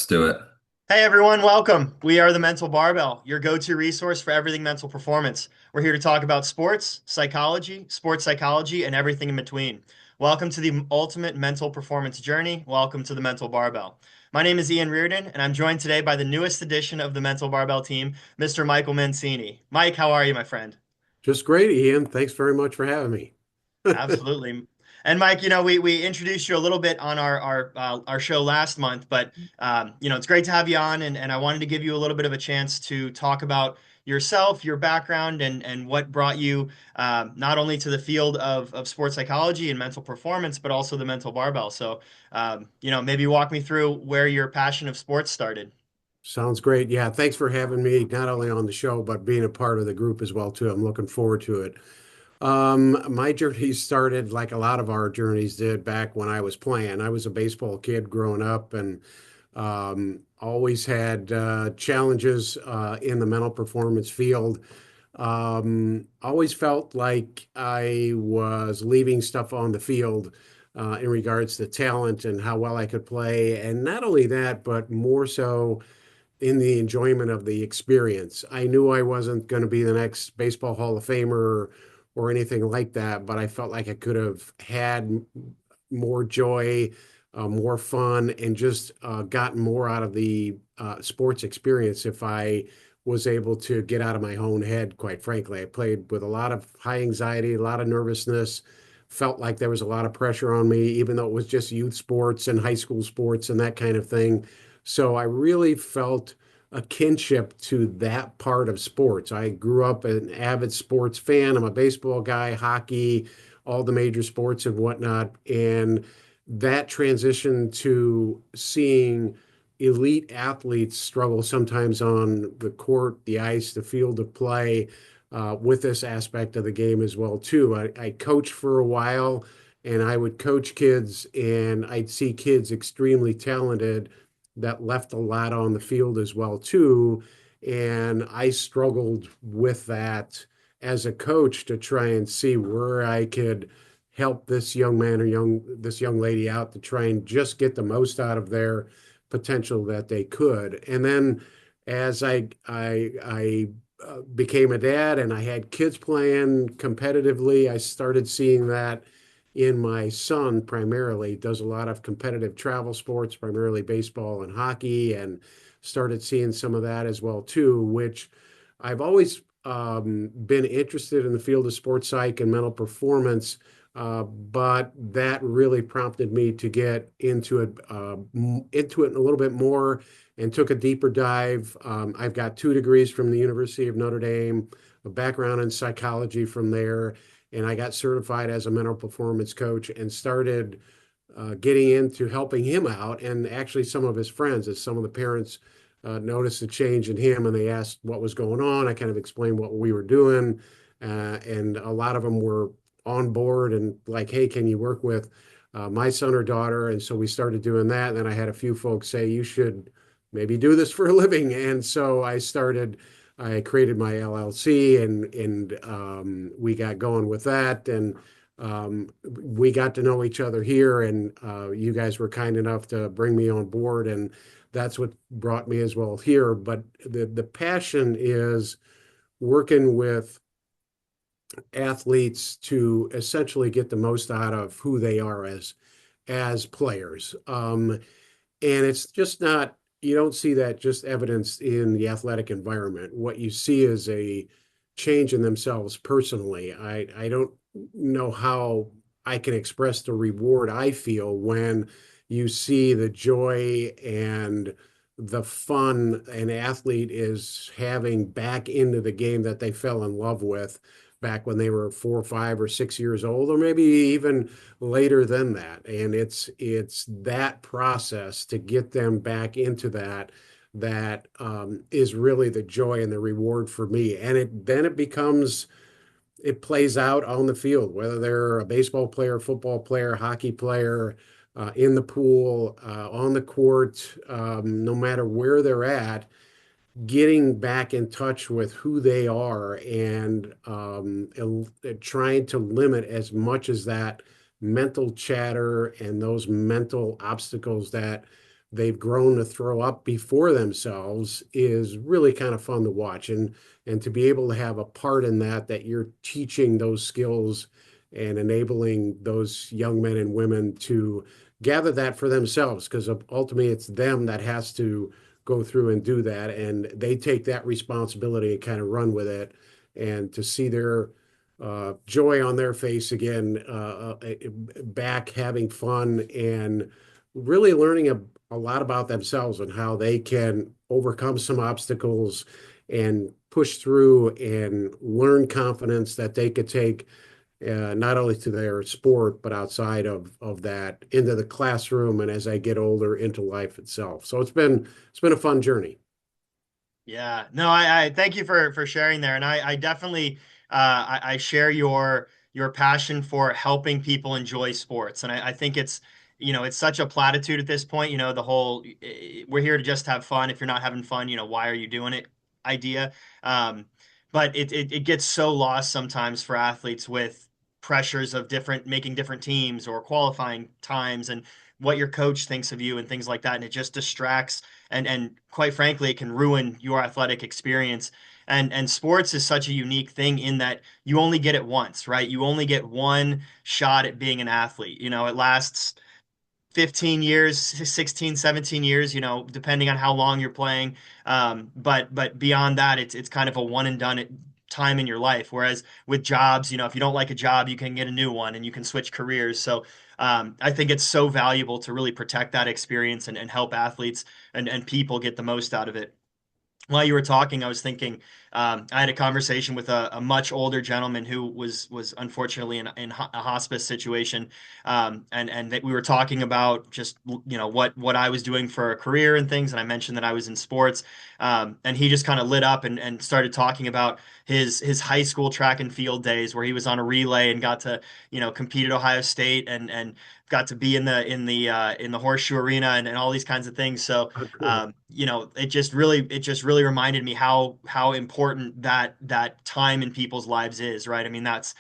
do it. Hey everyone, welcome. We are the Mental Barbell, your go-to resource for everything mental performance. We're here to talk about sports psychology, and everything in between. Welcome to the ultimate mental performance journey. Welcome to the Mental Barbell. My name is Ian Reardon, and I'm joined today by the newest addition of the Mental Barbell team, Mr. Michael Mancini. Mike, how are you, my friend? Just great, Ian. Thanks very much for having me. Absolutely. And Mike, we introduced you a little bit on our show last month, but it's great to have you on, and I wanted to give you a little bit of a chance to talk about yourself, your background, and what brought you not only to the field of sports psychology and mental performance, but also the mental barbell. So, maybe walk me through where your passion of sports started. Sounds great. Yeah, thanks for having me, not only on the show, but being a part of the group as well, too. I'm looking forward to it. My journey started like a lot of our journeys did back when I was playing. I was a baseball kid growing up and always had challenges in the mental performance field. Always felt like I was leaving stuff on the field in regards to talent and how well I could play. And not only that, but more so in the enjoyment of the experience. I knew I wasn't going to be the next Baseball Hall of Famer or anything like that, but I felt like I could have had more joy, more fun, and just gotten more out of the sports experience if I was able to get out of my own head, quite frankly. I played with a lot of high anxiety, a lot of nervousness, felt like there was a lot of pressure on me, even though it was just youth sports and high school sports and that kind of thing. So I really felt a kinship to that part of sports. I grew up an avid sports fan. I'm a baseball guy, hockey, all the major sports and whatnot. And that transition to seeing elite athletes struggle sometimes on the court, the ice, the field of play with this aspect of the game as well too. I coached for a while and I would coach kids and I'd see kids extremely talented that left a lot on the field as well too. And I struggled with that as a coach to try and see where I could help this young man or this young lady out to try and just get the most out of their potential that they could. And then as I became a dad and I had kids playing competitively, I started seeing that in my son primarily. Does a lot of competitive travel sports, primarily baseball and hockey, and started seeing some of that as well too, which I've always been interested in the field of sports psych and mental performance. But that really prompted me to get into it a little bit more and took a deeper dive. I've got 2 degrees from the University of Notre Dame, a background in psychology from there, and I got certified as a mental performance coach and started getting into helping him out and actually some of his friends as some of the parents noticed a change in him and they asked what was going on. I kind of explained what we were doing, and a lot of them were on board and like, hey, can you work with my son or daughter? And so we started doing that. And then I had a few folks say, you should maybe do this for a living. And so I created my LLC and we got going with that. And we got to know each other here. And you guys were kind enough to bring me on board. And that's what brought me as well here. But the passion is working with athletes to essentially get the most out of who they are as players. And it's just not, you don't see that just evidenced in the athletic environment. What you see is a change in themselves personally. I don't know how I can express the reward I feel when you see the joy and the fun an athlete is having back into the game that they fell in love with back when they were 4, 5, or 6 years old, or maybe even later than that. And it's that process to get them back into that is really the joy and the reward for me. And it plays out on the field, whether they're a baseball player, football player, hockey player, in the pool, on the court, no matter where they're at, getting back in touch with who they are and trying to limit as much as that mental chatter and those mental obstacles that they've grown to throw up before themselves is really kind of fun to watch. And to be able to have a part in that, that you're teaching those skills and enabling those young men and women to gather that for themselves, because ultimately it's them that has to go through and do that. And they take that responsibility and kind of run with it. And to see their joy on their face again, back having fun and really learning a lot about themselves and how they can overcome some obstacles and push through and learn confidence that they could take not only to their sport, but outside of that into the classroom and as I get older into life itself. So it's been a fun journey. Yeah, no, I thank you for sharing there, and I definitely I share your passion for helping people enjoy sports, and I think it's it's such a platitude at this point. The whole we're here to just have fun. If you're not having fun, why are you doing it? Idea, um, but it gets so lost sometimes for athletes with pressures of different making different teams or qualifying times and what your coach thinks of you and things like that, and it just distracts and quite frankly, it can ruin your athletic experience. And sports is such a unique thing in that you only get it once, right? You only get one shot at being an athlete. It lasts 15 years, 16, 17 years, depending on how long you're playing. But beyond that, it's kind of a one and done time in your life. Whereas with jobs, if you don't like a job, you can get a new one and you can switch careers. So I think it's so valuable to really protect that experience and help athletes and people get the most out of it. While you were talking, I was thinking I had a conversation with a much older gentleman who was unfortunately in a hospice situation, and that we were talking about just what I was doing for a career and things, and I mentioned that I was in sports, and he just kind of lit up and started talking about his high school track and field days where he was on a relay and got to compete at Ohio State and got to be in the horseshoe arena and all these kinds of things. So Oh, cool. it just really reminded me how important that time in people's lives is, right? I mean, that's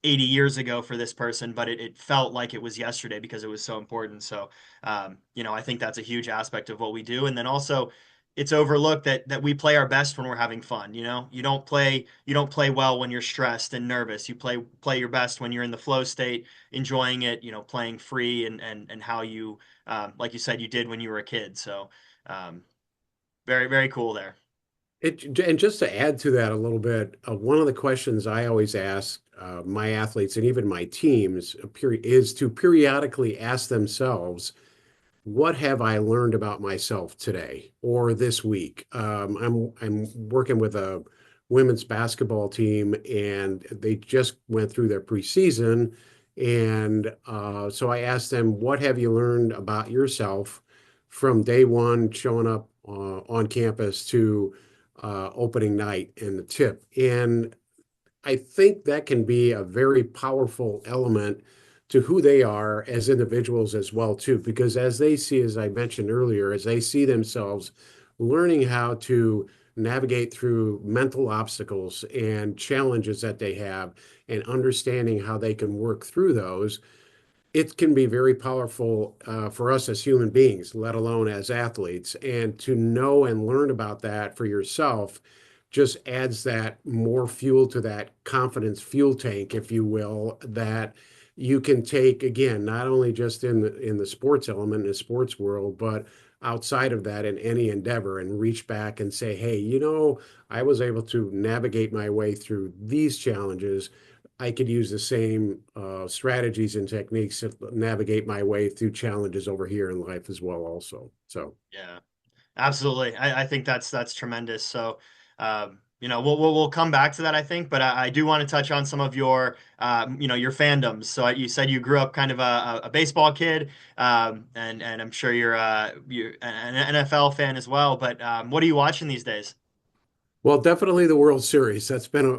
80 years ago for this person, but it felt like it was yesterday because it was so important. So, I think that's a huge aspect of what we do. And then also it's overlooked that we play our best when we're having fun. You don't play well when you're stressed and nervous. You play your best when you're in the flow state, enjoying it, playing free and how you, like you said, you did when you were a kid. So, um, very, very cool there. And just to add to that a little bit, one of the questions I always ask my athletes and even my teams is to periodically ask themselves, what have I learned about myself today or this week? I'm working with a women's basketball team, and they just went through their preseason, and so I asked them, "What have you learned about yourself from day one showing up on campus to opening night and the tip?" And I think that can be a very powerful element to who they are as individuals as well too, because as they see, as I mentioned earlier, as they see themselves learning how to navigate through mental obstacles and challenges that they have and understanding how they can work through those, it can be very powerful for us as human beings, let alone as athletes. And to know and learn about that for yourself just adds that more fuel to that confidence fuel tank, if you will, that you can take again, not only just in the sports element, in the sports world, but outside of that in any endeavor and reach back and say, hey, I was able to navigate my way through these challenges. I could use the same strategies and techniques to navigate my way through challenges over here in life as well, also. So, Yeah. Absolutely. I think that's tremendous. So, we'll come back to that, I think, but I do want to touch on some of your fandoms. So you said you grew up kind of a baseball kid, and I'm sure you're an NFL fan as well. But what are you watching these days? well, definitely the World Series. That's been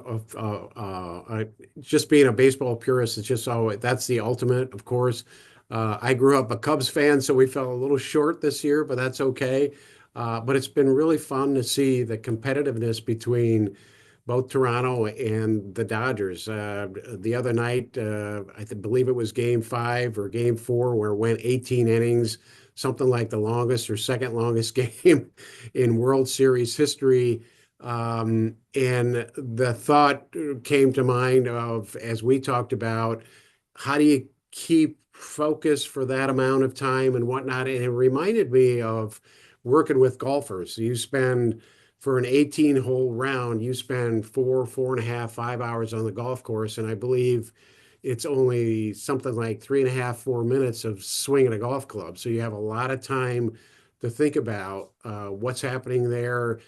just being a baseball purist. It's just that's the ultimate, of course. I grew up a Cubs fan, so we fell a little short this year, but that's okay. But it's been really fun to see the competitiveness between both Toronto and the Dodgers. The other night, believe it was game 5 or game 4, where it went 18 innings. something like the longest or second longest game in World Series history. And the thought came to mind of, as we talked about, how do you keep focus for that amount of time and whatnot? And it reminded me of working with golfers. You spend for an 18 hole round, you spend 4.5, 5 hours on the golf course. And I believe it's only something like 3.5, 4 minutes of swinging a golf club. So you have a lot of time to think about what's happening there.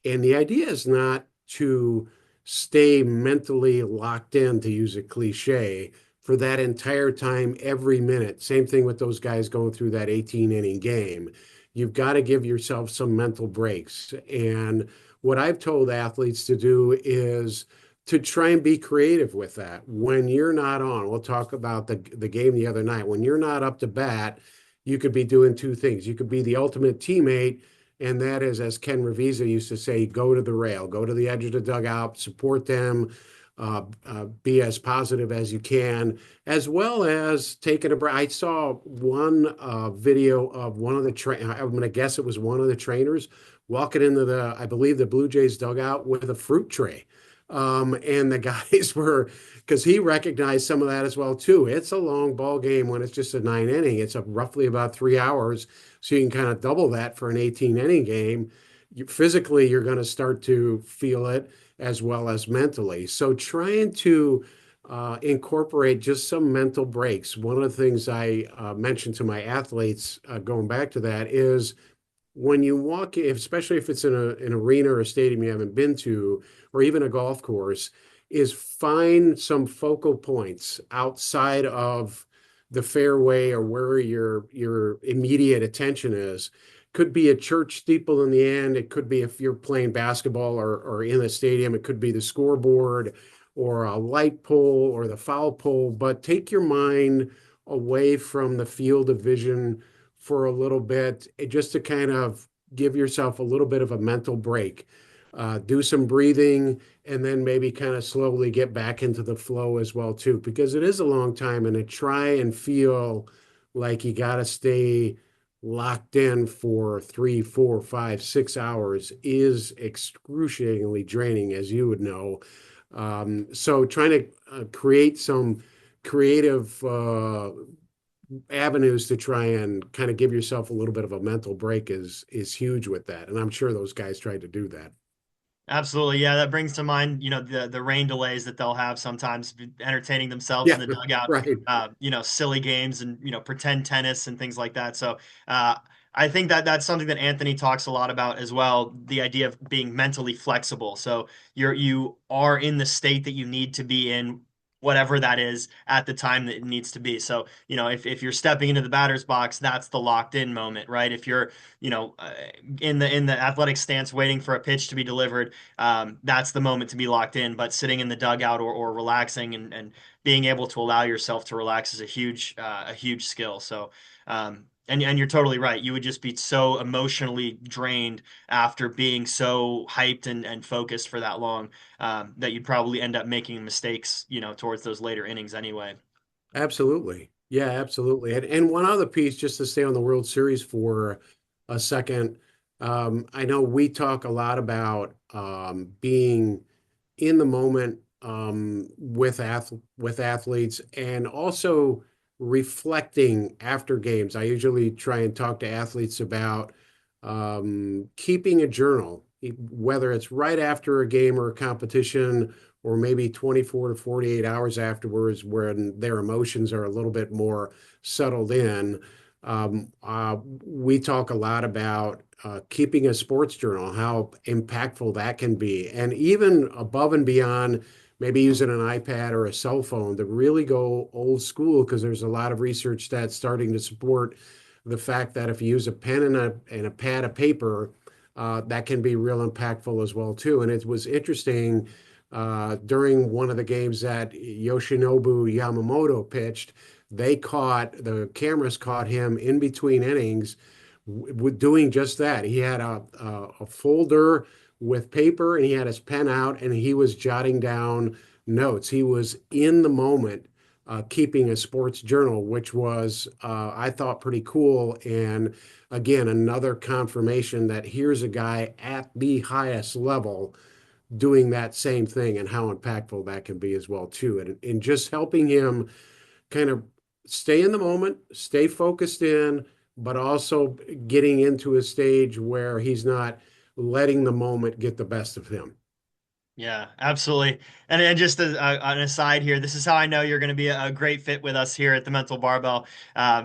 And the idea is not to stay mentally locked in, to use a cliche, for that entire time, every minute. Same thing with those guys going through that 18 inning game. You've got to give yourself some mental breaks. And what I've told athletes to do is to try and be creative with that. When you're not on, we'll talk about the game the other night. When you're not up to bat, you could be doing two things. You could be the ultimate teammate, and that is, as Ken Revisa used to say, go to the rail, go to the edge of the dugout, support them, be as positive as you can, as well as taking a break. I saw one video of one of the I'm going to guess it was one of the trainers walking into I believe the Blue Jays dugout with a fruit tray. And the guys were, because he recognized some of that as well too. It's a long ball game when it's just a 9 inning. It's roughly about 3 hours, so you can kind of double that for an 18 inning game. Physically, you're going to start to feel it as well as mentally. So trying to incorporate just some mental breaks. One of the things I mentioned to my athletes, going back to that, is when you walk, especially if it's in an arena or a stadium you haven't been to, or even a golf course, is find some focal points outside of the fairway or where your immediate attention is. Could be a church steeple in the end. It could be, if you're playing basketball or in a stadium, it could be the scoreboard or a light pole or the foul pole. But take your mind away from the field of vision for a little bit, just to kind of give yourself a little bit of a mental break. Do some breathing, and then maybe kind of slowly get back into the flow as well too, because it is a long time, and to try and feel like you got to stay locked in for 3, 4, 5, 6 hours is excruciatingly draining, as you would know. So trying to create some creative avenues to try and kind of give yourself a little bit of a mental break is huge with that. And I'm sure those guys tried to do that. Absolutely. Yeah, that brings to mind, the rain delays that they'll have sometimes entertaining themselves in Yeah, the dugout, right. silly games and, pretend tennis and things like that. So, I think that that's something that Anthony talks a lot about as well, the idea of being mentally flexible. So you are in the state that you need to be in, whatever that is at the time that it needs to be. So, if you're stepping into the batter's box, that's the locked in moment, right? If you're, you know, uh, in the athletic stance waiting for a pitch to be delivered, that's the moment to be locked in. But sitting in the dugout or relaxing and being able to allow yourself to relax is a huge skill. So, and you're totally right. You would just be so emotionally drained after being so hyped and focused for that long, that you'd probably end up making mistakes, towards those later innings anyway. Absolutely. Yeah, absolutely. And one other piece, just to stay on the World Series for a second. I know we talk a lot about being in the moment with athletes, and also reflecting after games. I usually try and talk to athletes about keeping a journal, whether it's right after a game or a competition, or maybe 24 to 48 hours afterwards, when their emotions are a little bit more settled in. We talk a lot about keeping a sports journal, how impactful that can be. And even above and beyond maybe using an iPad or a cell phone, to really go old school, because there's a lot of research that's starting to support the fact that if you use a pen and a pad of paper, that can be real impactful as well too. And it was interesting during one of the games that Yoshinobu Yamamoto pitched, the cameras caught him in between innings doing just that. He had a folder with paper, and he had his pen out, and he was jotting down notes. He was in the moment, keeping a sports journal, which was, I thought, pretty cool. And again, another confirmation that here's a guy at the highest level doing that same thing and how impactful that can be as well too. And just helping him kind of stay in the moment, stay focused in, but also getting into a stage where he's not letting the moment get the best of him. Yeah, absolutely. And just an aside here, this is how I know you're going to be a great fit with us here at the Mental Barbell.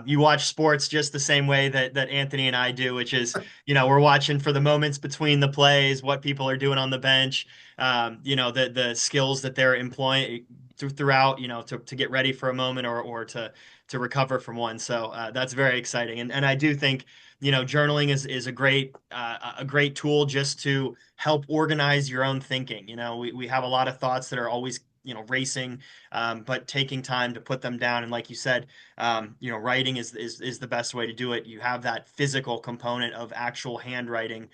You watch sports just the same way that Anthony and I do, which is, we're watching for the moments between the plays, what people are doing on the bench, the skills that they're employing throughout, to get ready for a moment or to recover from one. So that's very exciting. And I do think, journaling is a great tool just to help organize your own thinking. We have a lot of thoughts that are always, racing, but taking time to put them down. And like you said, writing is the best way to do it. You have that physical component of actual handwriting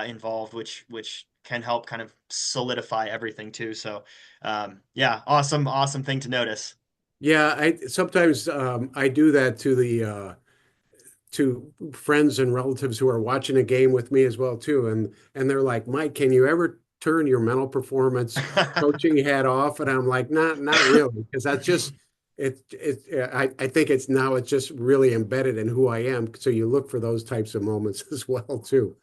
involved, which can help kind of solidify everything too. So, yeah, awesome thing to notice. Yeah, I sometimes I do that to friends and relatives who are watching a game with me as well too, and they're like, Mike, can you ever turn your mental performance coaching hat off? And I'm like, not really, because that's just I think it's just really embedded in who I am. So you look for those types of moments as well too.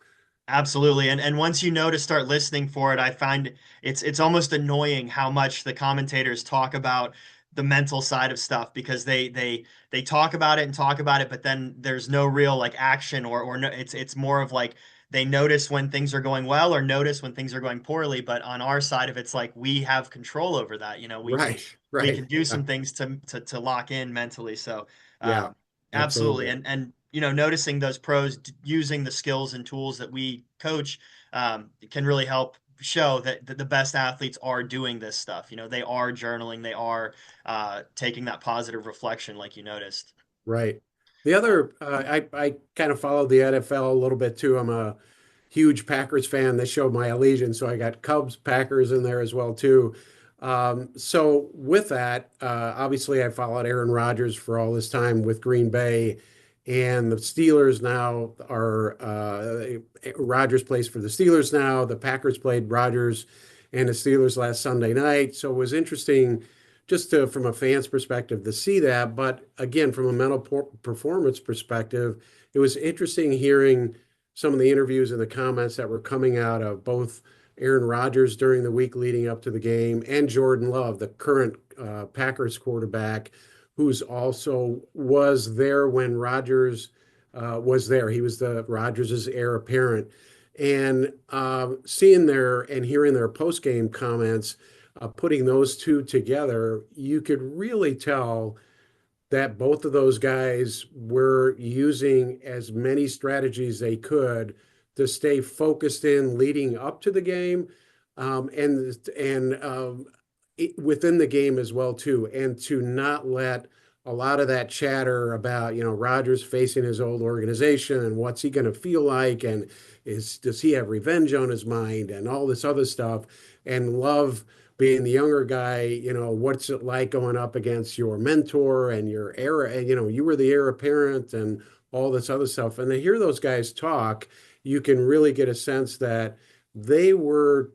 Absolutely. And once you know to start listening for it, I find it's almost annoying how much the commentators talk about the mental side of stuff because they talk about it and talk about it, but then there's no real like action or no, it's more of like they notice when things are going well or notice when things are going poorly. But on our side of it's like we have control over that. Right, We can right. do some things to lock in mentally. So Yeah, absolutely. absolutely. And noticing those pros using the skills and tools that we coach can really help show that the best athletes are doing this stuff. They are journaling, they are taking that positive reflection, like you noticed. Right. The Uh, other, I kind of follow the NFL a little bit too. I'm a huge Packers fan. They showed my allegiance, so I got Cubs, Packers in there as well too. So with that, obviously I followed Aaron Rodgers for all this time with Green Bay, and the Steelers now are Rodgers plays for the Steelers now. The Packers played Rodgers and the Steelers last Sunday night, so it was interesting just to, from a fan's perspective to see that. But again, from a mental performance perspective, it was interesting hearing some of the interviews and the comments that were coming out of both Aaron Rodgers during the week leading up to the game and Jordan Love, the current Packers quarterback, who's also was there when Rodgers was there. He was the Rodgers's heir apparent. And seeing their and hearing their post game comments, putting those two together, you could really tell that both of those guys were using as many strategies they could to stay focused in leading up to the game, and within the game as well too, and to not let a lot of that chatter about Rodgers facing his old organization and what's he going to feel like, and does he have revenge on his mind and all this other stuff, and Love being the younger guy, what's it like going up against your mentor and your heir, and you were the heir apparent and all this other stuff. And to hear those guys talk, you can really get a sense that they were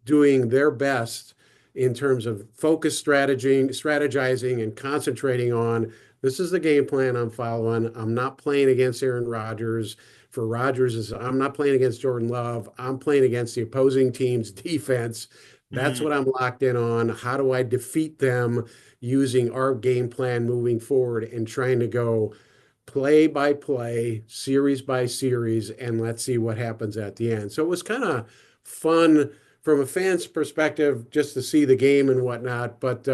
doing their best in terms of focus strategizing and concentrating on this is the game plan I'm following. I'm not playing against Aaron Rodgers. For Rodgers, is I'm not playing against Jordan Love. I'm playing against the opposing team's defense. That's mhm. what I'm locked in on. How do I defeat them using our game plan moving forward and trying to go play by play, series by series, and let's see what happens at the end. So it was kind of fun from a fan's perspective just to see the game and whatnot, but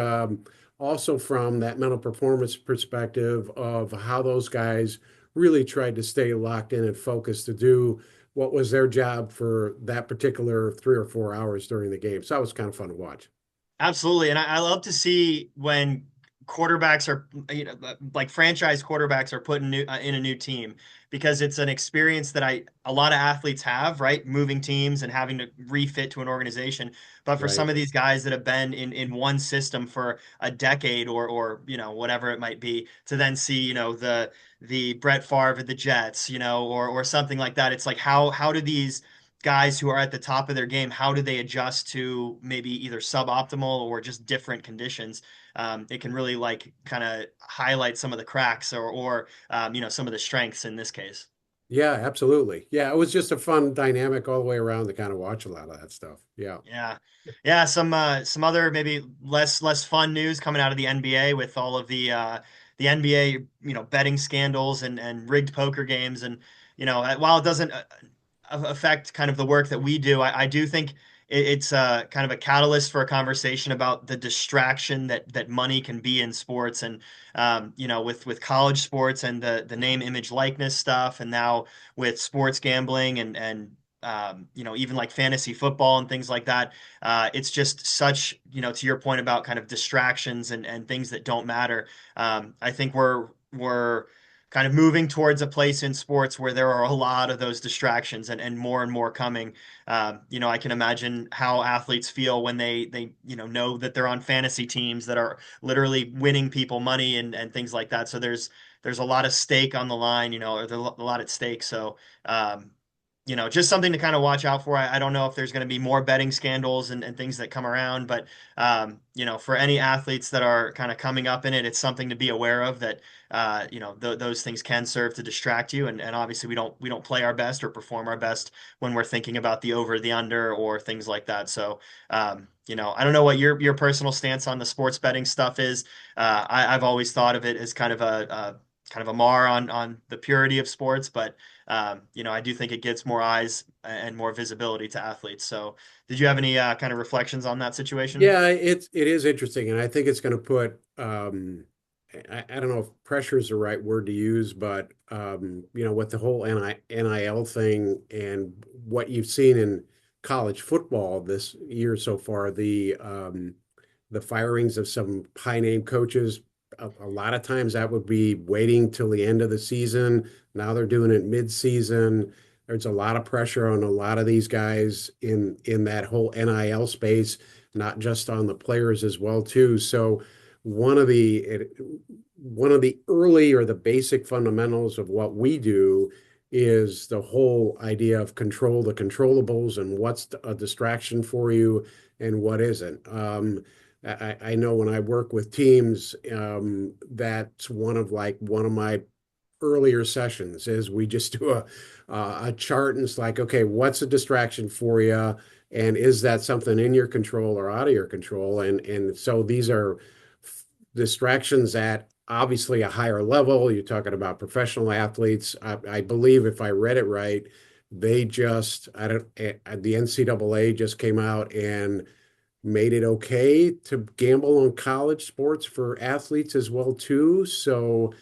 also from that mental performance perspective of how those guys really tried to stay locked in and focused to do what was their job for that particular 3 or 4 hours during the game. So that was kind of fun to watch. Absolutely. And I love to see when quarterbacks are, like franchise quarterbacks are put in a new team because it's an experience that a lot of athletes have, right? Moving teams and having to refit to an organization. But for some Right. of these guys that have been in one system for a decade or whatever it might be, to then see, the Brett Favre of the Jets, or something like that. It's like how do these guys who are at the top of their game, how do they adjust to maybe either suboptimal or just different conditions? It can really like kind of highlight some of the cracks or some of the strengths in this case. Yeah, absolutely. Yeah, it was just a fun dynamic all the way around to kind of watch a lot of that stuff. Yeah. Yeah. Yeah, some other maybe less fun news coming out of the NBA with all of the NBA, betting scandals and rigged poker games. And while it doesn't affect kind of the work that we do, I do think it's kind of a catalyst for a conversation about the distraction that money can be in sports. And with college sports and the name, image, likeness stuff, and now with sports gambling and even like fantasy football and things like that. It's just such, to your point about kind of distractions and things that don't matter. I think we're kind of moving towards a place in sports where there are a lot of those distractions and more coming. I can imagine how athletes feel when they know that they're on fantasy teams that are literally winning people money and things like that. So there's a lot of stake on the line, or there's a lot at stake. So just something to kind of watch out for. I don't know if there's going to be more betting scandals and things that come around, but for any athletes that are kind of coming up in it, it's something to be aware of that, those things can serve to distract you. And obviously we don't play our best or perform our best when we're thinking about the over, the under, or things like that. So, I don't know what your personal stance on the sports betting stuff is. I've always thought of it as kind of a mar on the purity of sports, but I do think it gets more eyes and more visibility to athletes. So, did you have any kind of reflections on that situation? Yeah, it is interesting, and I think it's going to put I don't know if pressure is the right word to use, but with the whole NIL thing and what you've seen in college football this year so far, the firings of some high name coaches. A lot of times that would be waiting till the end of the season. Now they're doing it mid-season. There's a lot of pressure on a lot of these guys in that whole NIL space, not just on the players as well too. So one of the one of the early or the basic fundamentals of what we do is the whole idea of control the controllables and what's a distraction for you and what isn't. I know when I work with teams, that's one of my earlier sessions is we just do a chart and it's like, okay, what's a distraction for you? And is that something in your control or out of your control? And so these are distractions at obviously a higher level. You're talking about professional athletes. I believe if I read it right, they just I don't the NCAA just came out and made it okay to gamble on college sports for athletes as well too. So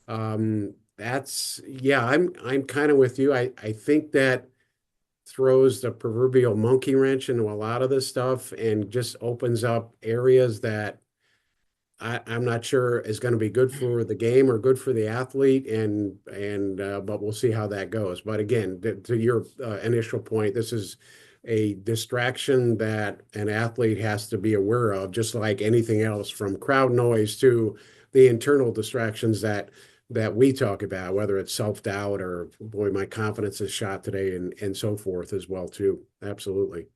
that's yeah, I'm kind of with you. I think that throws the proverbial monkey wrench into a lot of this stuff and just opens up areas that I'm not sure is going to be good for the game or good for the athlete, and but we'll see how that goes. But again, to your initial point, this is a distraction that an athlete has to be aware of, just like anything else, from crowd noise to the internal distractions that we talk about, whether it's self-doubt or boy, my confidence is shot today, and so forth as well too. Absolutely.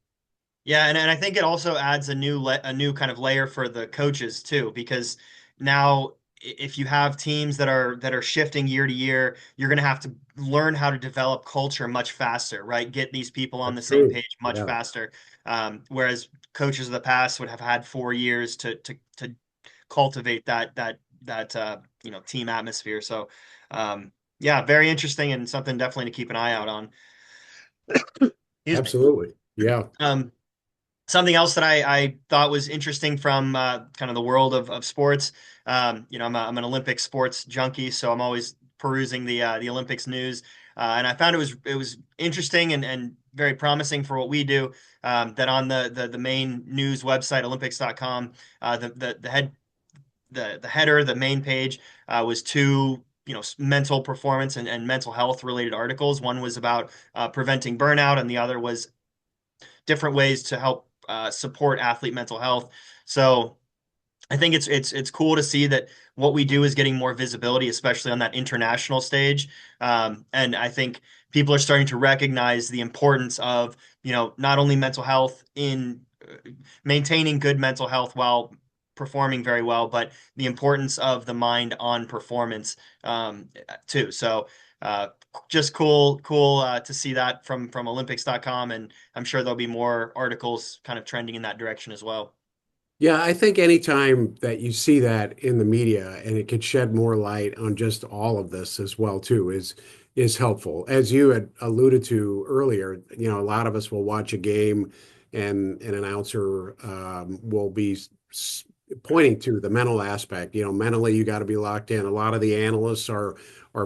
Yeah, and I think it also adds a new kind of layer for the coaches too, because now if you have teams that are shifting year to year, you're going to have to learn how to develop culture much faster, right? Get these people on the That's same true. page much Yeah, faster. Whereas coaches of the past would have had 4 years to cultivate that team atmosphere. So yeah, very interesting and something definitely to keep an eye out on. Excuse me. absolutely. Yeah. Um, Something else that I thought was interesting from kind of the world of sports. I'm an Olympic sports junkie, so I'm always perusing the Olympics news, and I found it was interesting and very promising for what we do. That on the main news website Olympics.com, the head the header, the main page, was two, mental performance and mental health related articles. One was about preventing burnout, and the other was different ways to help support athlete mental health. So I think it's cool to see that what we do is getting more visibility, especially on that international stage. And I think people are starting to recognize the importance of, not only mental health in maintaining good mental health while performing very well, but the importance of the mind on performance too. So just cool to see that from Olympics.com, and I'm sure there'll be more articles kind of trending in that direction as well. Yeah, I think anytime that you see that in the media and it could shed more light on just all of this as well too is helpful. As you had alluded to earlier, a lot of us will watch a game and an announcer will be pointing to the mental aspect. Mentally you got to be locked in. A lot of the analysts are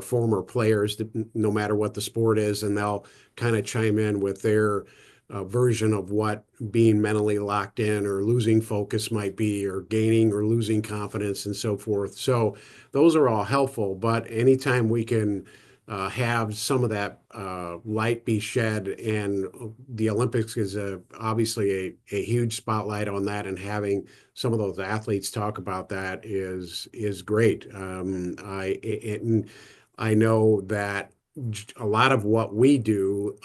former players, no matter what the sport is, and they'll kind of chime in with their version of what being mentally locked in or losing focus might be, or gaining or losing confidence and so forth. So those are all helpful, but anytime we can have some of that light be shed, and the Olympics is obviously a huge spotlight on that, and having some of those athletes talk about that is great. I know that a lot of what we do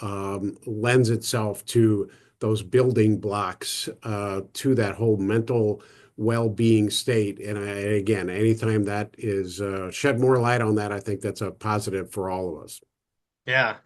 lends itself to those building blocks to that whole mental well-being state. And again, anytime that is shed more light on that, I think that's a positive for all of us. Yeah,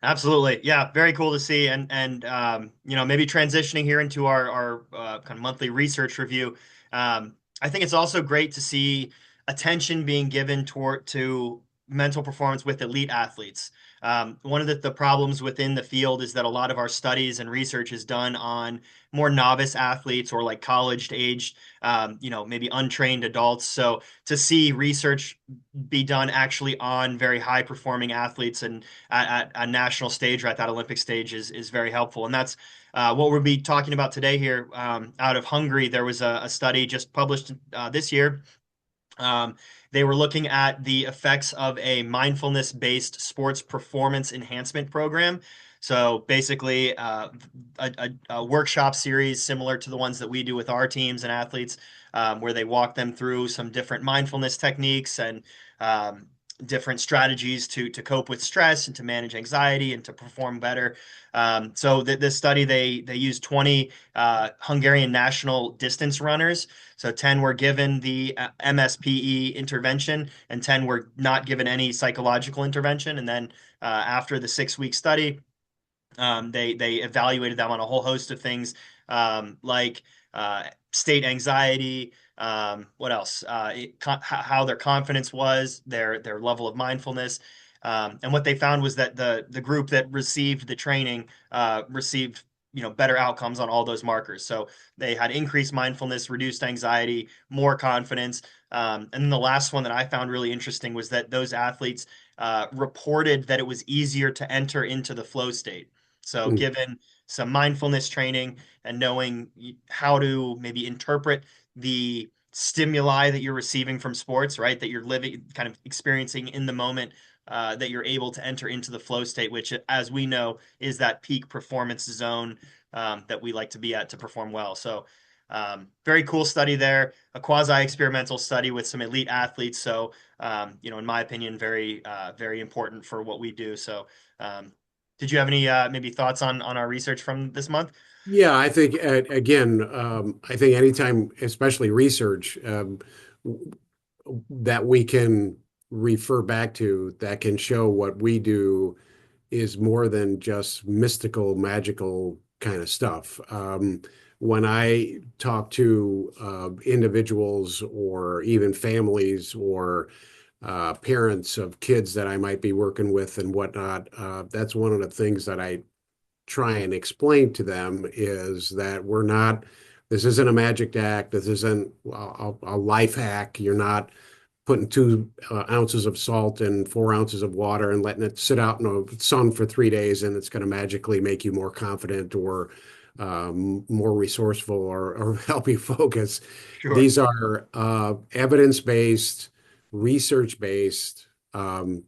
absolutely. Yeah, very cool to see. And maybe transitioning here into our kind of monthly research review. I think it's also great to see attention being given toward to mental performance with elite athletes. One of the problems within the field is that a lot of our studies and research is done on more novice athletes or like college aged, maybe untrained adults. So to see research be done actually on very high performing athletes and at a national stage or at that Olympic stage is very helpful. And that's what we'll be talking about today here. Out of Hungary, there was a study just published this year. Um, they were looking at the effects of a mindfulness-based sports performance enhancement program. So basically, a workshop series similar to the ones that we do with our teams and athletes, where they walk them through some different mindfulness techniques and um, different strategies to cope with stress and to manage anxiety and to perform better. So this study, they used 20 Hungarian national distance runners. So 10 were given the MSPE intervention, and 10 were not given any psychological intervention. And then after the 6 week study, they evaluated them on a whole host of things, like state anxiety, what else, how their confidence was, their level of mindfulness. And what they found was that the group that received the training received better outcomes on all those markers. So they had increased mindfulness, reduced anxiety, more confidence. And then the last one that I found really interesting was that those athletes reported that it was easier to enter into the flow state. So, Mm. given some mindfulness training and knowing how to maybe interpret the stimuli that you're receiving from sports, right? That you're living, kind of experiencing in the moment, that you're able to enter into the flow state, which, as we know, is that peak performance zone that we like to be at to perform well. So, very cool study there, a quasi-experimental study with some elite athletes. So, in my opinion, very important for what we do. So, did you have any maybe thoughts on our research from this month? Yeah, I think again, I think anytime, especially research, that we can refer back to that can show what we do is more than just mystical, magical kind of stuff. When I talk to individuals or even families or parents of kids that I might be working with and whatnot, that's one of the things that I try and explain to them is that this isn't a magic act. This isn't a life hack. You're not putting 2 ounces of salt and 4 ounces of water and letting it sit out in the sun for 3 days and it's going to magically make you more confident or more resourceful or help you focus. Sure. These are evidence-based, research-based,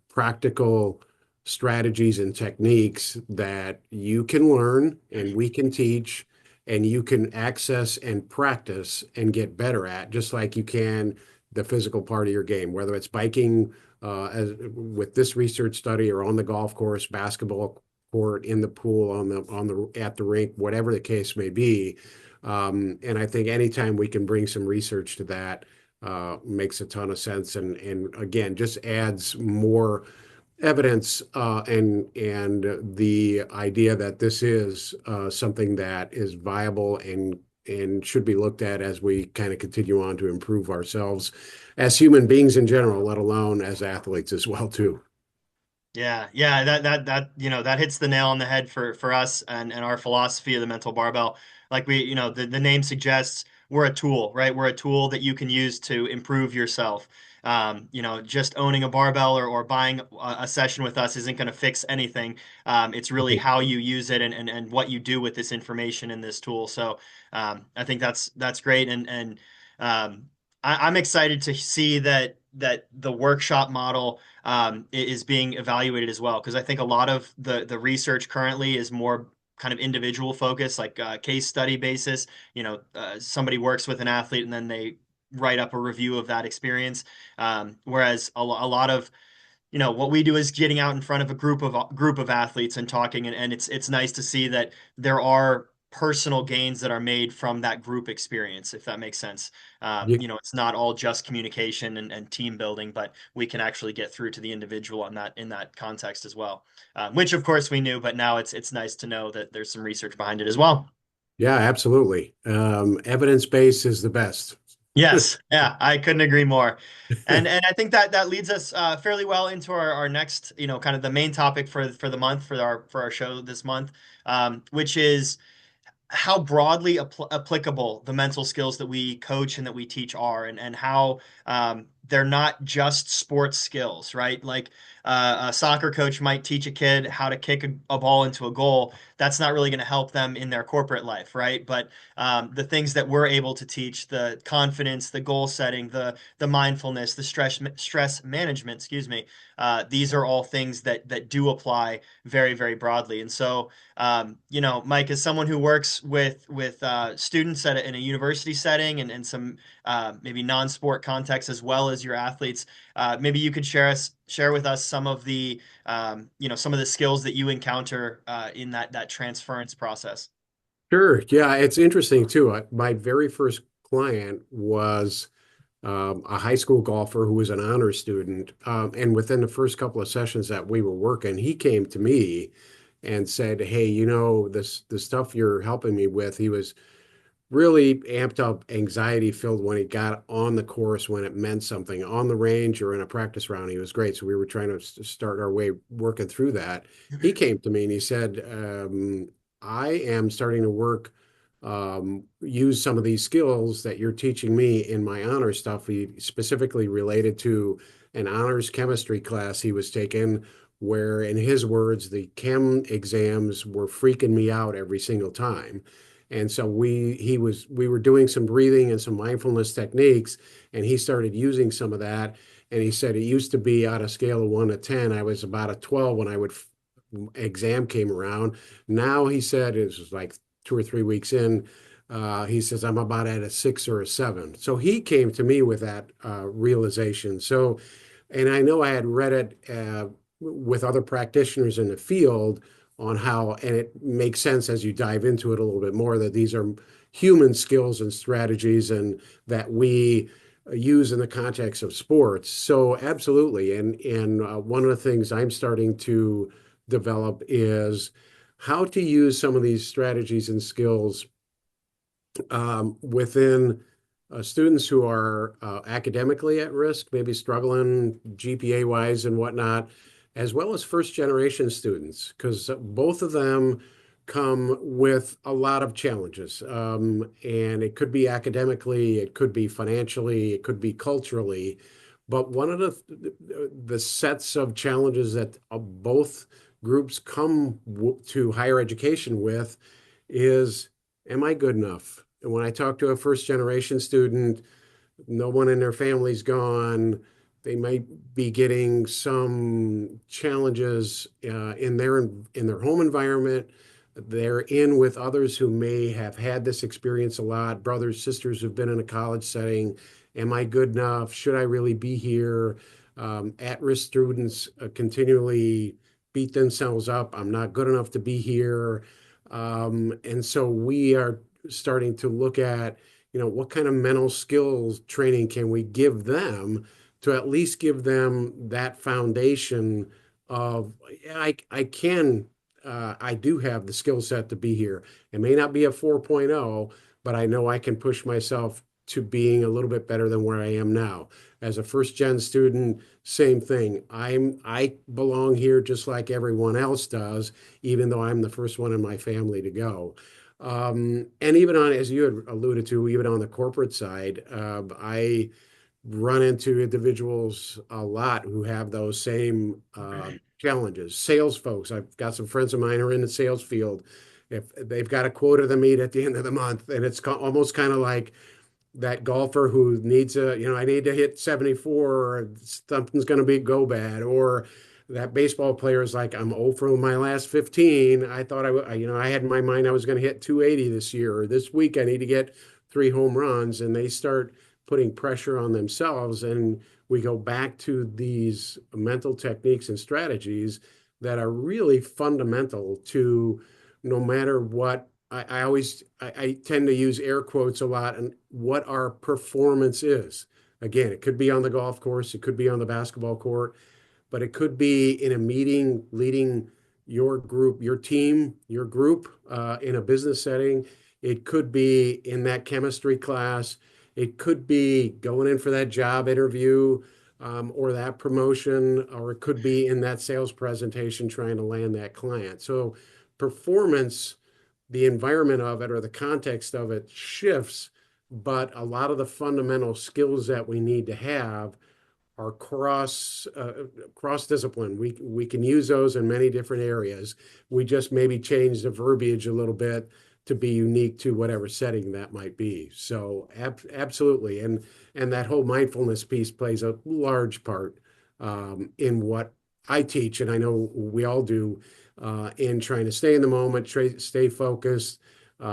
practical strategies and techniques that you can learn and we can teach and you can access and practice and get better at, just like you can the physical part of your game, whether it's biking, with this research study, or on the golf course, basketball court, in the pool, on the at the rink, whatever the case may be. And I think anytime we can bring some research to that, makes a ton of sense, and again just adds more evidence, and the idea that this is something that is viable and should be looked at as we kind of continue on to improve ourselves as human beings in general, let alone as athletes as well too. Yeah, yeah, that that hits the nail on the head for us and our philosophy of the mental barbell. Like the name suggests, we're a tool, right? We're a tool that you can use to improve yourself. Just owning a barbell or buying a session with us isn't going to fix anything. It's really how you use it and what you do with this information in this tool. So I think that's great, and um, I'm excited to see that the workshop model is being evaluated as well. Because I think a lot of the research currently is more kind of individual focus, like case study basis. Somebody works with an athlete and then they write up a review of that experience. Whereas a lot of what we do is getting out in front of a group of athletes and talking, and it's nice to see that there are personal gains that are made from that group experience, if that makes sense. Yeah, It's not all just communication and team building, but we can actually get through to the individual in that context as well. Which of course we knew, but now it's nice to know that there's some research behind it as well. yeah, absolutely. Evidence base is the best. Yes, yeah, I couldn't agree more. And I think that leads us fairly well into our next, kind of the main topic for the month, for our show this month, which is how broadly applicable the mental skills that we coach and that we teach are, and how they're not just sports skills, right? Like a soccer coach might teach a kid how to kick a ball into a goal. That's not really going to help them in their corporate life, right? But the things that we're able to teach, the confidence, the goal setting, the mindfulness, the stress management, excuse me, these are all things that do apply very, very broadly. And so Mike, as someone who works with students in a university setting and some maybe non-sport context as well as your athletes, maybe you could share with us some of the skills that you encounter in that transference process. Sure. Yeah, it's interesting too. My very first client was a high school golfer who was an honor student. And within the first couple of sessions that we were working, he came to me and said, "Hey, this the stuff you're helping me with." He was really amped up, anxiety filled when he got on the course, when it meant something on the range or in a practice round. He was great. So we were trying to start our way working through that. He came to me and he said, I am starting to use some of these skills that you're teaching me in my honors stuff. He specifically related to an honors chemistry class he was taking, where, in his words, the chem exams were freaking me out every single time. And so we were doing some breathing and some mindfulness techniques, and he started using some of that. And he said it used to be, on a scale of 1 to 10, I was about a 12 when exam came around. Now he said, it was like 2 or 3 weeks in, he says I'm about at a 6 or a 7. So he came to me with that realization. So, and I know I had read it with other practitioners in the field on how, and it makes sense as you dive into it a little bit more, that these are human skills and strategies and that we use in the context of sports. So absolutely. And one of the things I'm starting to develop is how to use some of these strategies and skills within students who are academically at risk, maybe struggling GPA wise and whatnot, as well as first generation students, because both of them come with a lot of challenges. And it could be academically, it could be financially, it could be culturally. But one of the sets of challenges that both groups come to higher education with is am I good enough? And when I talk to a first generation student, no one in their family's gone. They might be getting some challenges in their home environment. They're in with others who may have had this experience a lot, brothers, sisters who've been in a college setting. Am I good enough? Should I really be here? At-risk students continually beat themselves up. I'm not good enough to be here. And so we are starting to look at, what kind of mental skills training can we give them to at least give them that foundation of, yeah, I do have the skill set to be here. It may not be a 4.0, but I know I can push myself to being a little bit better than where I am now. As a first gen student, same thing. I belong here just like everyone else does, even though I'm the first one in my family to go. And even on, as you had alluded to, even on the corporate side, I run into individuals a lot who have those same challenges. Sales folks, I've got some friends of mine who are in the sales field. If they've got a quota to meet at the end of the month, and it's almost kind of like that golfer who needs I need to hit 74 or something's going to be go bad, or that baseball player is like, I'm 0 for my last 15. I thought I had in my mind I was going to hit 280 this year, or this week I need to get 3 home runs, and they start putting pressure on themselves. And we go back to these mental techniques and strategies that are really fundamental to no matter what. I tend to use air quotes a lot and what our performance is. Again, it could be on the golf course, it could be on the basketball court, but it could be in a meeting leading your group, your team, your group in a business setting. It could be in that chemistry class. It could be going in for that job interview or that promotion, or it could be in that sales presentation trying to land that client. So, performance, the environment of it or the context of it shifts, but a lot of the fundamental skills that we need to have are cross discipline. We can use those in many different areas. We just maybe change the verbiage a little bit to be unique to whatever setting that might be. So absolutely, and that whole mindfulness piece plays a large part in what I teach, and I know we all do, in trying to stay in the moment, stay focused,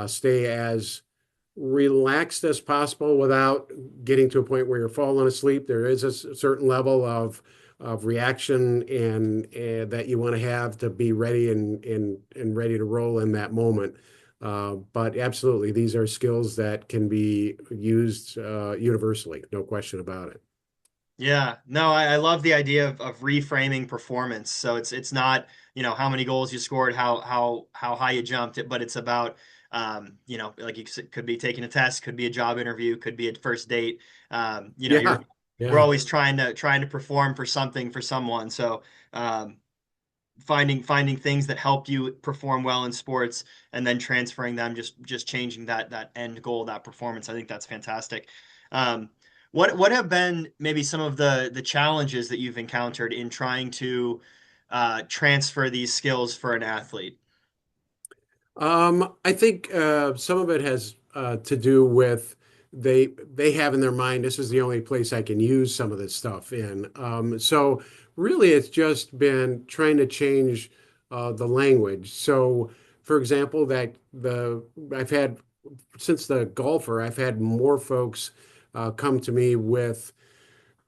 stay as relaxed as possible without getting to a point where you're falling asleep. There is a certain level of reaction and that you want to have to be ready and ready to roll in that moment. But absolutely, these are skills that can be used universally, no question about it. Yeah, no, I love the idea of reframing performance. So it's not, how many goals you scored, how high you jumped it, but it's about like you said, could be taking a test, could be a job interview, could be a first date. Yeah, We're yeah. always trying to perform for something for someone. So um, finding things that help you perform well in sports and then transferring them, just changing that end goal, that performance. I think that's fantastic. Um, what have been maybe some of the challenges that you've encountered in trying to transfer these skills for an athlete? I think some of it has to do with they have in their mind this is the only place I can use some of this stuff in. So really, it's just been trying to change the language. So, for example, that the I've had since the golfer, I've had more folks come to me with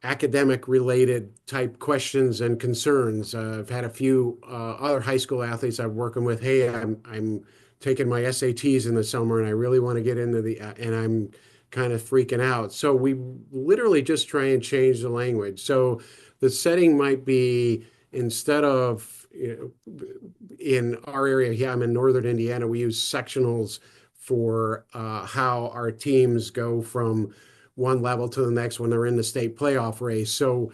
academic related type questions and concerns. I've had a few other high school athletes I'm working with. Hey, I'm taking my SATs in the summer and I really want to get into and I'm kind of freaking out. So we literally just try and change the language. So the setting might be instead of, in our area, yeah, I'm in northern Indiana, we use sectionals for how our teams go from one level to the next when they're in the state playoff race. So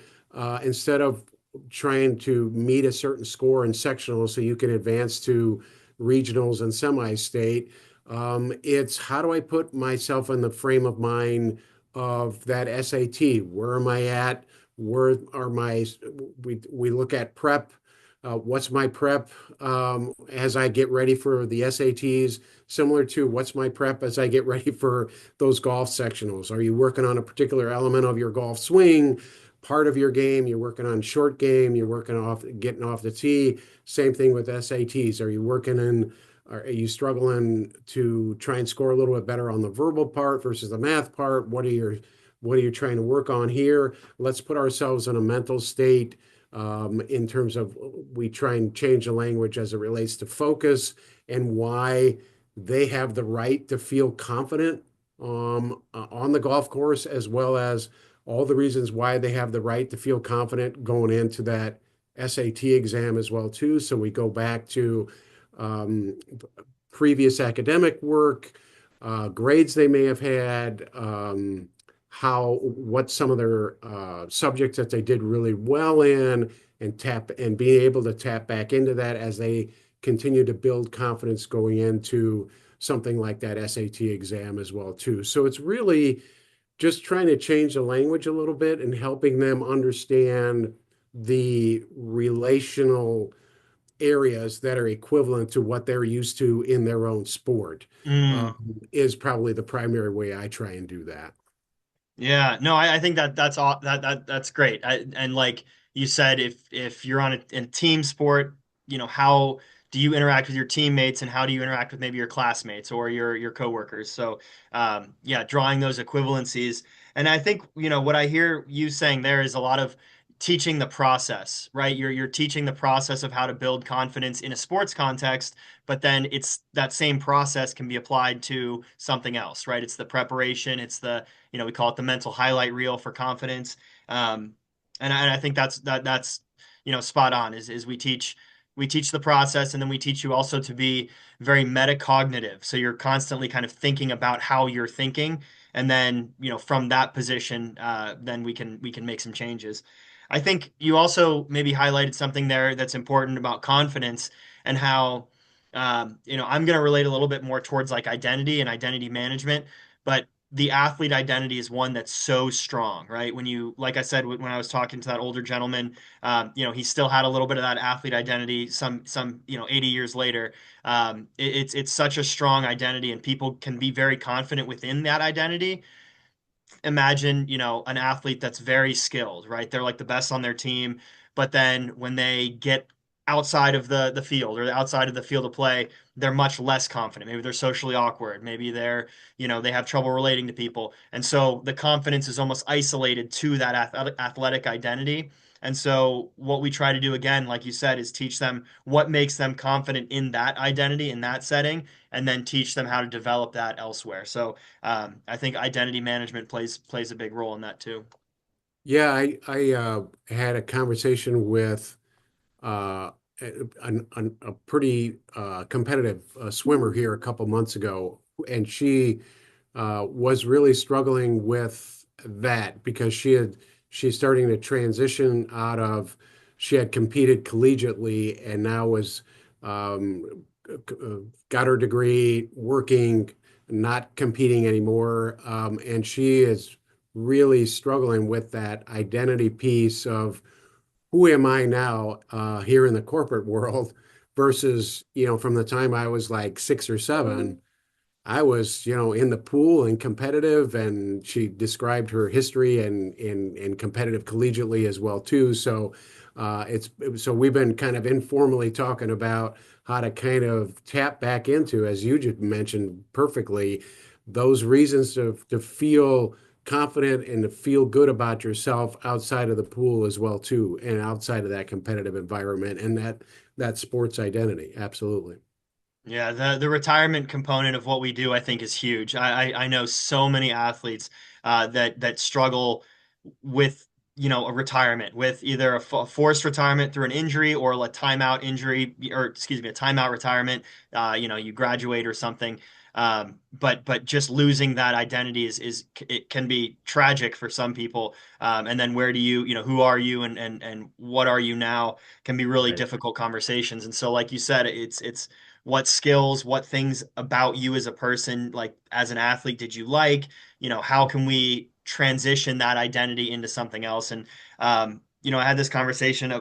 instead of trying to meet a certain score in sectionals so you can advance to regionals and semi-state, it's how do I put myself in the frame of mind of that SAT? Where am I at? Where are my, we look at prep What's my prep as I get ready for the SATs? Similar to what's my prep as I get ready for those golf sectionals? Are you working on a particular element of your golf swing, part of your game? You're working on short game. You're working off getting off the tee. Same thing with SATs. Are you working in? Are you struggling to try and score a little bit better on the verbal part versus the math part? What are you trying to work on here? Let's put ourselves in a mental state in terms of we try and change the language as it relates to focus and why they have the right to feel confident on the golf course, as well as all the reasons why they have the right to feel confident going into that SAT exam as well too. So we go back to um, previous academic work, grades they may have had, what some of their subjects that they did really well in, and being able to tap back into that as they continue to build confidence going into something like that SAT exam as well too. So it's really just trying to change the language a little bit and helping them understand the relational areas that are equivalent to what they're used to in their own sport, Mm. is probably the primary way I try and do that. Yeah, no, I think that that's all that's great. And like you said, if you're on a team sport, how do you interact with your teammates and how do you interact with maybe your classmates or your coworkers? So, yeah, drawing those equivalencies. And I think, what I hear you saying there is a lot of teaching the process, right? You're teaching the process of how to build confidence in a sports context, but then it's that same process can be applied to something else, right? It's the preparation, it's the we call it the mental highlight reel for confidence. Um, and I think that's spot on. Is we teach the process, and then we teach you also to be very metacognitive. So you're constantly kind of thinking about how you're thinking, and then from that position, then we can make some changes. I think you also maybe highlighted something there that's important about confidence and how I'm going to relate a little bit more towards like identity and identity management, but the athlete identity is one that's so strong, right? Like I said, when I was talking to that older gentleman, he still had a little bit of that athlete identity. Some 80 years later, it's such a strong identity, and people can be very confident within that identity. Imagine, an athlete that's very skilled, right? They're like the best on their team, but then when they get outside of the field or outside of the field of play, they're much less confident. Maybe they're socially awkward. Maybe they have trouble relating to people. And so the confidence is almost isolated to that athletic identity. And so what we try to do again, like you said, is teach them what makes them confident in that identity, in that setting, and then teach them how to develop that elsewhere. So I think identity management plays a big role in that too. Yeah, I had a conversation with uh, a pretty competitive swimmer here a couple months ago, and she was really struggling with that because she's starting to transition out of she had competed collegiately and now was um, got her degree, working, not competing anymore, and she is really struggling with that identity piece of who am I now here in the corporate world versus, from the time I was like 6 or 7. I was, in the pool and competitive, and she described her history and competitive collegiately as well too. So so we've been kind of informally talking about how to kind of tap back into, as you just mentioned perfectly, those reasons to feel confident and to feel good about yourself outside of the pool as well too, and outside of that competitive environment and that sports identity. Absolutely. Yeah, the retirement component of what we do, I think, is huge. I know so many athletes that struggle with a retirement, with either a forced retirement through an injury or a timeout injury, or excuse me, a timeout retirement. You graduate or something. But just losing that identity is it can be tragic for some people. And then where do who are you and what are you now can be really Right. difficult conversations. And so, like you said, it's what skills, what things about you as a person, like as an athlete, did you like? How can we transition that identity into something else? And I had this conversation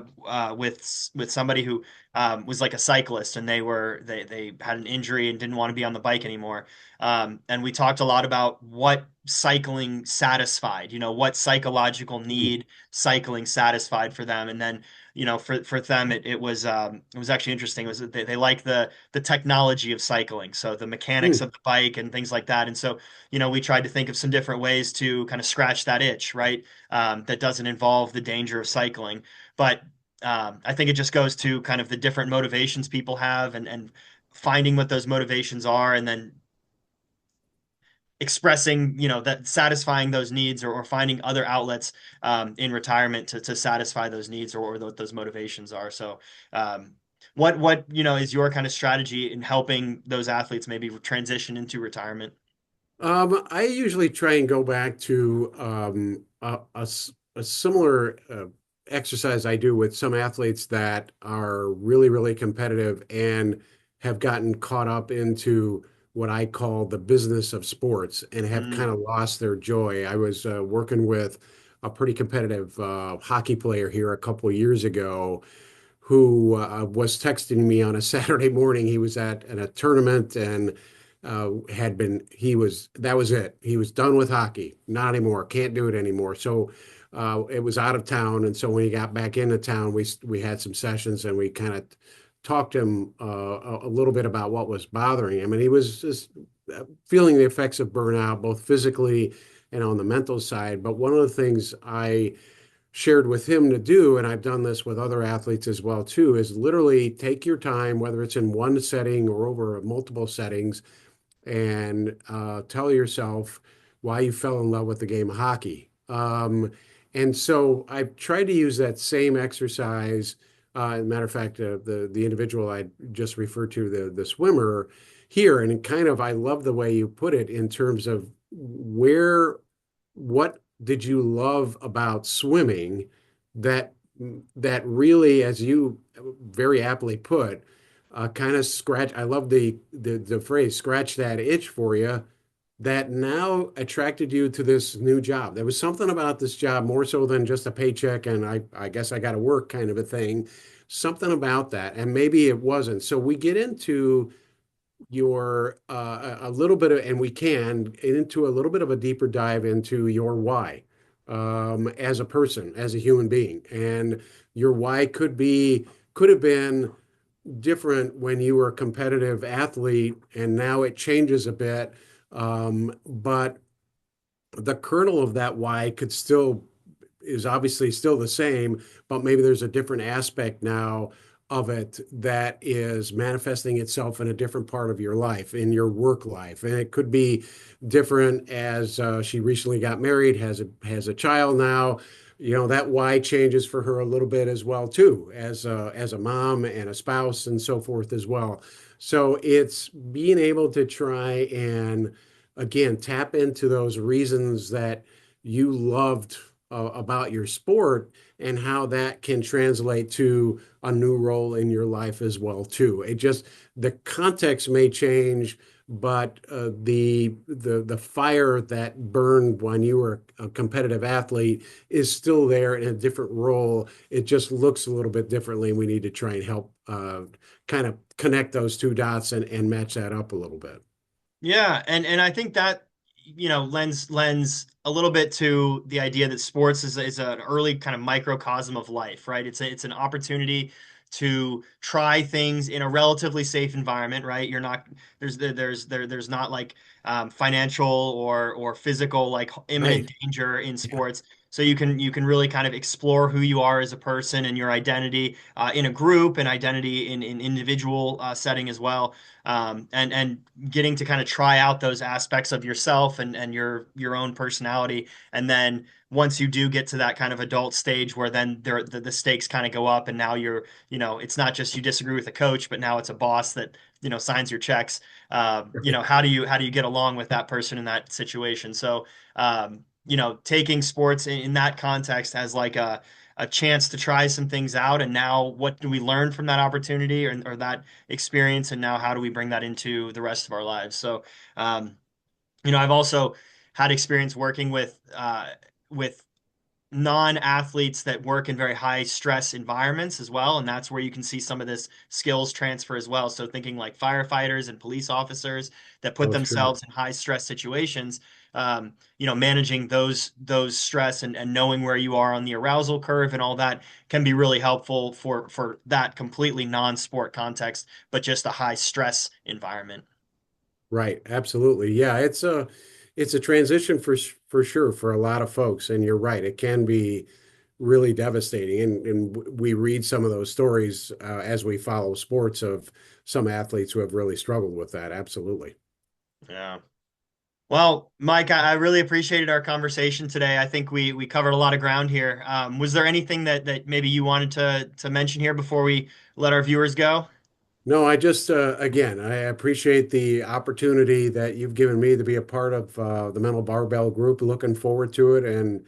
with somebody who was like a cyclist, and they had an injury and didn't want to be on the bike anymore. And we talked a lot about what cycling satisfied, what psychological need cycling satisfied for them. And then, for them, it was actually interesting. It was that they like the technology of cycling, so the mechanics Mm. of the bike and things like that. And so, we tried to think of some different ways to kind of scratch that itch, right? That doesn't involve the danger of cycling. But I think it just goes to kind of the different motivations people have, and finding what those motivations are, and then expressing, that satisfying those needs, or finding other outlets in retirement to satisfy those needs, or what those motivations are. So, what is your kind of strategy in helping those athletes maybe transition into retirement? I usually try and go back to a similar exercise I do with some athletes that are really, really competitive and have gotten caught up into what I call the business of sports and have kind Mm, of lost their joy. I was working with a pretty competitive hockey player here a couple of years ago who was texting me on a Saturday morning. He was at a tournament and that was it. He was done with hockey, not anymore, can't do it anymore. So it was out of town. And so when he got back into town, we had some sessions and we kind of talked to him a little bit about what was bothering him. And he was just feeling the effects of burnout, both physically and on the mental side. But one of the things I shared with him to do, and I've done this with other athletes as well too, is literally take your time, whether it's in one setting or over multiple settings, and tell yourself why you fell in love with the game of hockey. And so I've tried to use that same exercise. As a matter of fact, the individual I just referred to, the swimmer here, and it kind of I love the way you put it in terms of what did you love about swimming that that really, as you very aptly put, kind of scratch. I love the phrase "scratch that itch" for you. That now attracted you to this new job. There was something about this job more so than just a paycheck and I guess I got to work kind of a thing. Something about that, and maybe it wasn't. So we get into your a little bit of, and we can into a little bit of a deeper dive into your why as a person, as a human being, and your why could have been different when you were a competitive athlete, and now it changes a bit. But the kernel of that why could still is obviously still the same, but maybe there's a different aspect now of it that is manifesting itself in a different part of your life, in your work life. And it could be different as she recently got married, has a child now. You know, that why changes for her a little bit as well too, as a mom and a spouse and so forth as well. So it's being able to try and again tap into those reasons that you loved about your sport and how that can translate to a new role in your life as well too. It just the context may change, but the fire that burned when you were a competitive athlete is still there in a different role. It just looks a little bit differently, and we need to try and help kind of connect those two dots and match that up a little bit. Yeah, and I think that lends a little bit to the idea that sports is an early kind of microcosm of life, right? It's an opportunity to try things in a relatively safe environment, right? You're not there's not like financial or physical like imminent Right. danger in Yeah. sports. So you can really kind of explore who you are as a person and your identity in a group and identity in individual setting as well. And getting to kind of try out those aspects of yourself and your own personality. And then once you do get to that kind of adult stage where then the stakes kind of go up, and now it's not just you disagree with a coach, but now it's a boss that signs your checks. How do you get along with that person in that situation? So taking sports in that context as like a chance to try some things out, and now what do we learn from that opportunity, or that experience, and now how do we bring that into the rest of our lives? So I've also had experience working with non-athletes that work in very high stress environments as well, and that's where you can see some of this skills transfer as well. So thinking like firefighters and police officers that put Oh, sure. themselves in high stress situations, managing those stress and knowing where you are on the arousal curve and all that can be really helpful for that completely non-sport context, but just a high stress environment. Right. Absolutely. Yeah, it's a transition for sure for a lot of folks. And you're right. It can be really devastating. And we read some of those stories as we follow sports of some athletes who have really struggled with that. Absolutely. Yeah. Well, Mike, I really appreciated our conversation today. I think we covered a lot of ground here. Was there anything that maybe you wanted to mention here before we let our viewers go? No, I just, again, I appreciate the opportunity that you've given me to be a part of the Mental Barbell Group. Looking forward to it and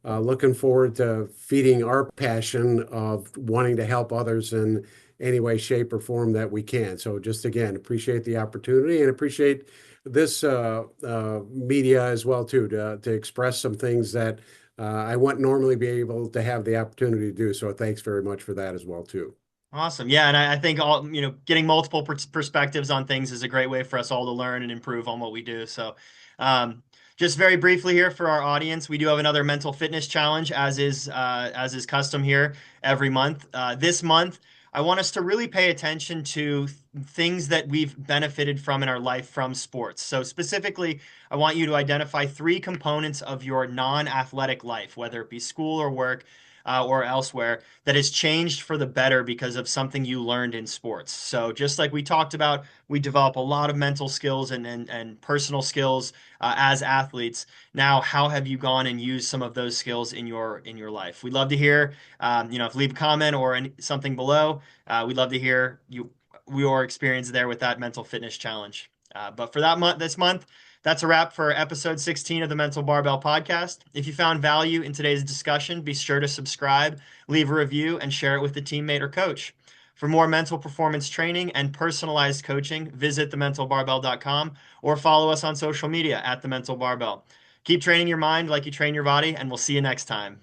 looking forward to feeding our passion of wanting to help others in any way, shape, or form that we can. So, just again, appreciate the opportunity and appreciate this media as well too to express some things that I wouldn't normally be able to have the opportunity to do. So, thanks very much for that as well too. Awesome. Yeah, and I think getting multiple perspectives on things is a great way for us all to learn and improve on what we do. So, um, just very briefly here for our audience, we do have another mental fitness challenge, as is custom here every month. This month, I want us to really pay attention to things that we've benefited from in our life from sports. So specifically, I want you to identify three components of your non-athletic life, whether it be school or work, or elsewhere that has changed for the better because of something you learned in sports. So just like we talked about, we develop a lot of mental skills and personal skills as athletes. Now, how have you gone and used some of those skills in your life? We'd love to hear, if leave a comment or something below. We'd love to hear your experience there with that mental fitness challenge. But for this month, that's a wrap for episode 16 of the Mental Barbell Podcast. If you found value in today's discussion, be sure to subscribe, leave a review, and share it with a teammate or coach. For more mental performance training and personalized coaching, visit thementalbarbell.com or follow us on social media at The Mental Barbell. Keep training your mind like you train your body, and we'll see you next time.